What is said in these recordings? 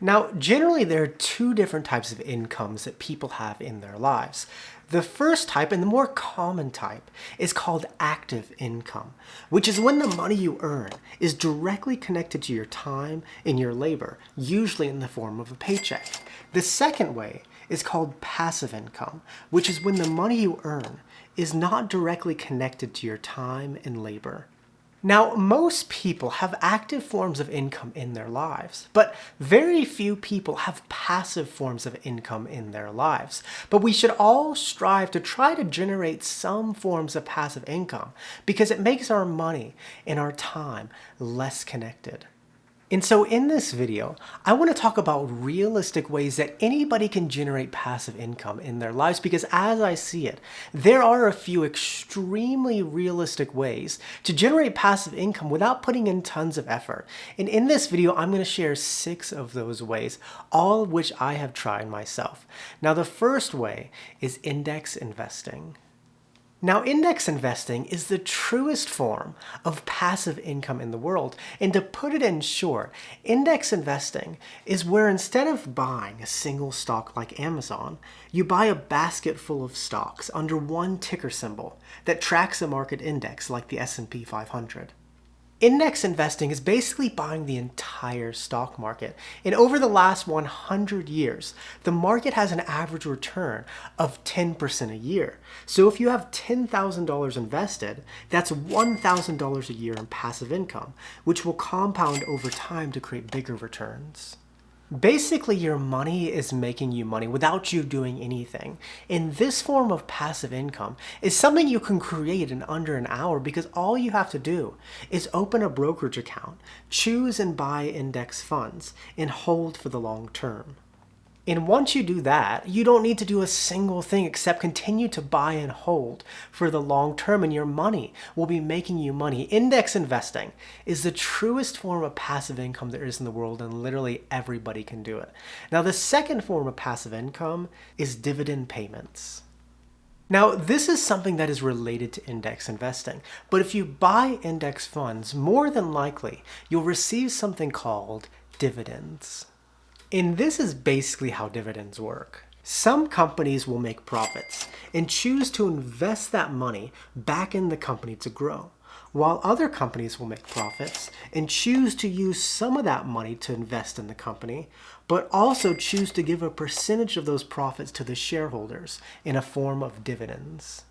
Now, generally, there are two different types of incomes that people have in their lives. The first type, and the more common type, is called active income, which is when the money you earn is directly connected to your time and your labor, usually in the form of a paycheck. The second way is called passive income, which is when the money you earn is not directly connected to your time and labor. Now, most people have active forms of income in their lives, but very few people have passive forms of income in their lives. But we should all strive to try to generate some forms of passive income because it makes our money and our time less connected. And so in this video, I want to talk about realistic ways that anybody can generate passive income in their lives because as I see it, there are a few extremely realistic ways to generate passive income without putting in tons of effort. And in this video, I'm going to share 6 of those ways, all of which I have tried myself. Now, the first way is index investing. Now, index investing is the truest form of passive income in the world. And to put it in short, index investing is where instead of buying a single stock like Amazon, you buy a basket full of stocks under one ticker symbol that tracks a market index like the S&P 500. Index investing is basically buying the entire stock market. And over the last 100 years, the market has an average return of 10% a year. So if you have $10,000 invested, that's $1,000 a year in passive income, which will compound over time to create bigger returns. Basically, your money is making you money without you doing anything. And this form of passive income is something you can create in under an hour because all you have to do is open a brokerage account, choose and buy index funds, and hold for the long term. And once you do that, you don't need to do a single thing except continue to buy and hold for the long term, and your money will be making you money. Index investing is the truest form of passive income there is in the world, and literally everybody can do it. Now, the second form of passive income is dividend payments. Now, this is something that is related to index investing, but if you buy index funds, more than likely, you'll receive something called dividends. And this is basically how dividends work. Some companies will make profits and choose to invest that money back in the company to grow, while other companies will make profits and choose to use some of that money to invest in the company, but also choose to give a percentage of those profits to the shareholders in a form of dividends.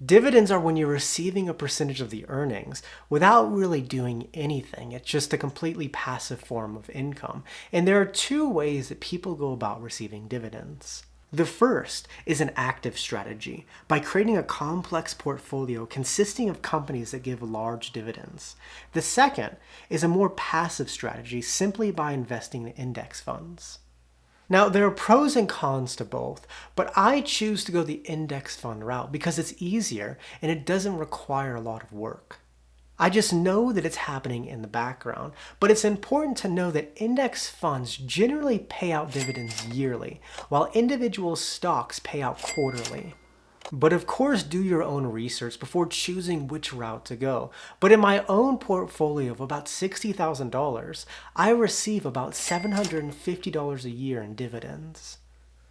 Dividends are when you're receiving a percentage of the earnings without really doing anything. It's just a completely passive form of income. And there are 2 ways that people go about receiving dividends. The first is an active strategy by creating a complex portfolio consisting of companies that give large dividends. The second is a more passive strategy simply by investing in index funds. Now, there are pros and cons to both, but I choose to go the index fund route because it's easier and it doesn't require a lot of work. I just know that it's happening in the background, but it's important to know that index funds generally pay out dividends yearly, while individual stocks pay out quarterly. But of course, do your own research before choosing which route to go. But in my own portfolio of about $60,000, I receive about $750 a year in dividends.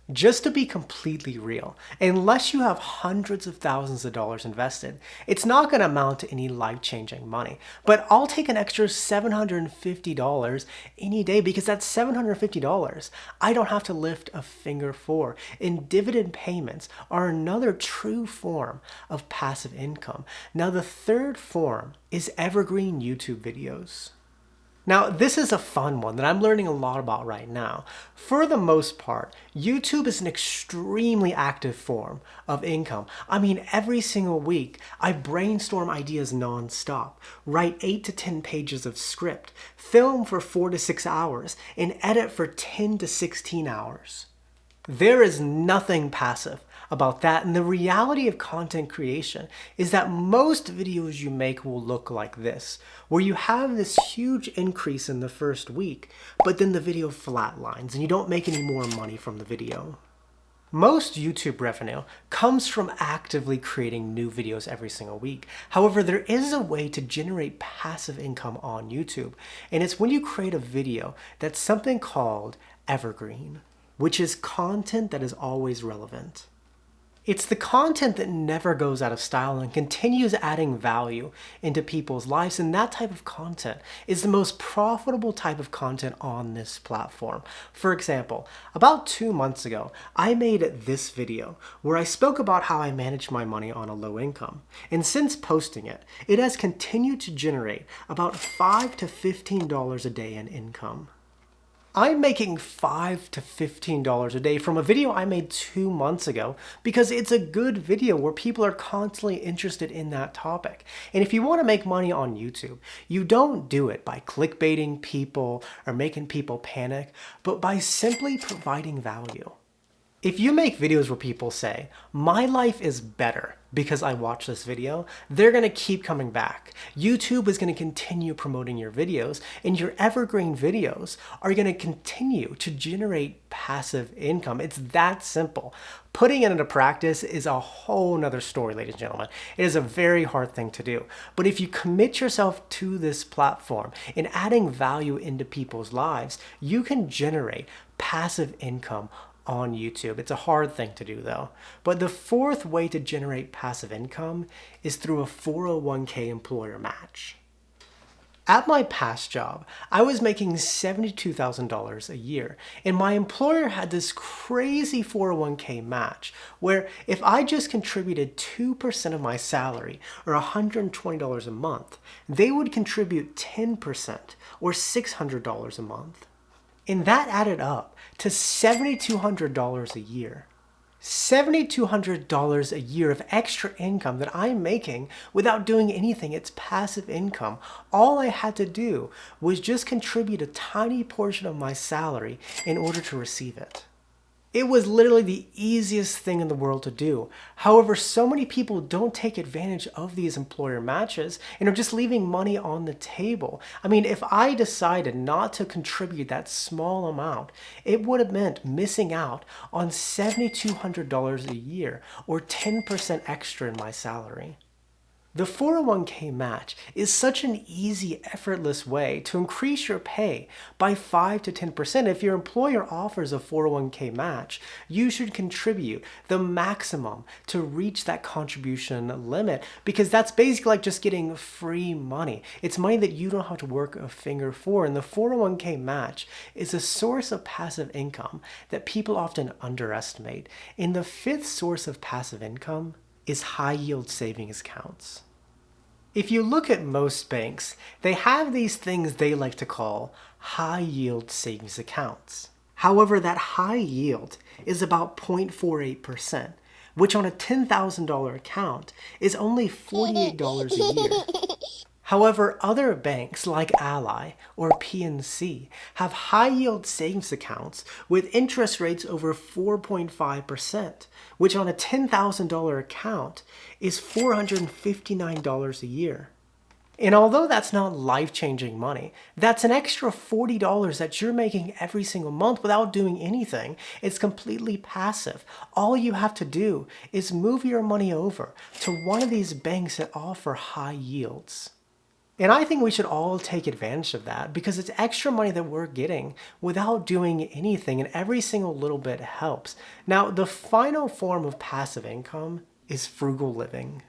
Just to be completely real, unless you have hundreds of thousands of dollars invested, it's not going to amount to any life-changing money. But I'll take an extra $750 any day because that's $750 I don't have to lift a finger for. And dividend payments are another true form of passive income. Now, the third form is evergreen YouTube videos. Now, this is a fun one that I'm learning a lot about right now. For the most part, YouTube is an extremely active form of income. I mean, every single week, I brainstorm ideas nonstop, write 8 to 10 pages of script, film for 4 to 6 hours, and edit for 10 to 16 hours. There is nothing passive about that, and the reality of content creation is that most videos you make will look like this, where you have this huge increase in the first week, but then the video flatlines and you don't make any more money from the video. Most YouTube revenue comes from actively creating new videos every single week. However, there is a way to generate passive income on YouTube, and it's when you create a video that's something called Evergreen, which is content that is always relevant. It's the content that never goes out of style and continues adding value into people's lives, and that type of content is the most profitable type of content on this platform. For example, about 2 months ago, I made this video where I spoke about how I manage my money on a low income. And since posting it, it has continued to generate about $5 to $15 a day in income. I'm making $5 to $15 a day from a video I made 2 months ago because it's a good video where people are constantly interested in that topic. And if you want to make money on YouTube, you don't do it by clickbaiting people or making people panic, but by simply providing value. If you make videos where people say, my life is better because I watched this video, they're going to keep coming back. YouTube is going to continue promoting your videos, and your evergreen videos are going to continue to generate passive income. It's that simple. Putting it into practice is a whole nother story, ladies and gentlemen. It is a very hard thing to do. But if you commit yourself to this platform and adding value into people's lives, you can generate passive income on YouTube. It's a hard thing to do though. But the fourth way to generate passive income is through a 401k employer match. At my past job, I was making $72,000 a year, and my employer had this crazy 401k match where if I just contributed 2% of my salary, or $120 a month, they would contribute 10%, or $600 a month. And that added up to $7,200 a year. $7,200 a year of extra income that I'm making without doing anything. It's passive income. All I had to do was just contribute a tiny portion of my salary in order to receive it. It was literally the easiest thing in the world to do. However, so many people don't take advantage of these employer matches and are just leaving money on the table. I mean, if I decided not to contribute that small amount, it would have meant missing out on $7,200 a year, or 10% extra in my salary. The 401k match is such an easy, effortless way to increase your pay by 5 to 10%. If your employer offers a 401k match, you should contribute the maximum to reach that contribution limit, because that's basically like just getting free money. It's money that you don't have to work a finger for, and the 401k match is a source of passive income that people often underestimate. And the fifth source of passive income is high-yield savings accounts. If you look at most banks, they have these things they like to call high-yield savings accounts. However, that high yield is about 0.48%, which on a $10,000 account is only $48 a year. However, other banks like Ally or PNC have high-yield savings accounts with interest rates over 4.5%, which on a $10,000 account is $459 a year. And although that's not life-changing money, that's an extra $40 that you're making every single month without doing anything. It's completely passive. All you have to do is move your money over to one of these banks that offer high yields. And I think we should all take advantage of that because it's extra money that we're getting without doing anything, and every single little bit helps. Now, the final form of passive income is frugal living.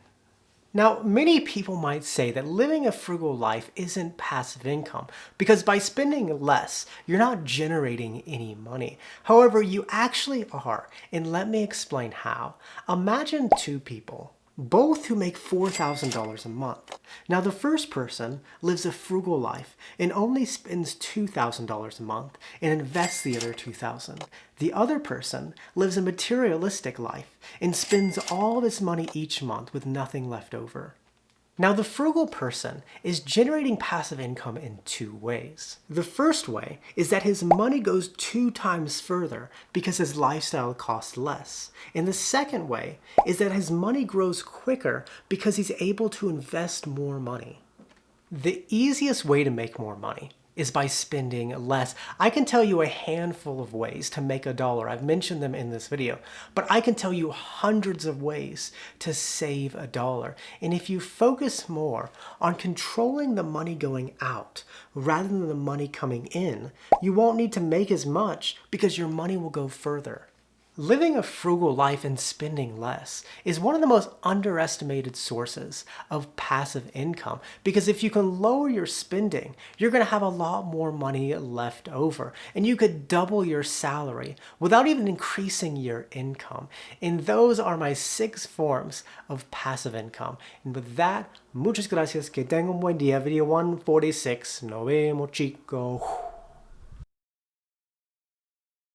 Now, many people might say that living a frugal life isn't passive income because by spending less, you're not generating any money. However, you actually are, and let me explain how. Imagine two people, both who make $4,000 a month. Now, the first person lives a frugal life and only spends $2,000 a month and invests the other $2,000. The other person lives a materialistic life and spends all of his money each month with nothing left over. Now, the frugal person is generating passive income in two ways. The first way is that his money goes 2 times further because his lifestyle costs less. And the second way is that his money grows quicker because he's able to invest more money. The easiest way to make more money is by spending less. I can tell you a handful of ways to make $1. I've mentioned them in this video, but I can tell you hundreds of ways to save $1. And if you focus more on controlling the money going out rather than the money coming in, you won't need to make as much because your money will go further. Living a frugal life and spending less is one of the most underestimated sources of passive income, because if you can lower your spending, you're going to have a lot more money left over, and you could double your salary without even increasing your income. And those are my 6 forms of passive income. And with that, muchas gracias, que tengan un buen día. Video 146. Nos vemos, chicos.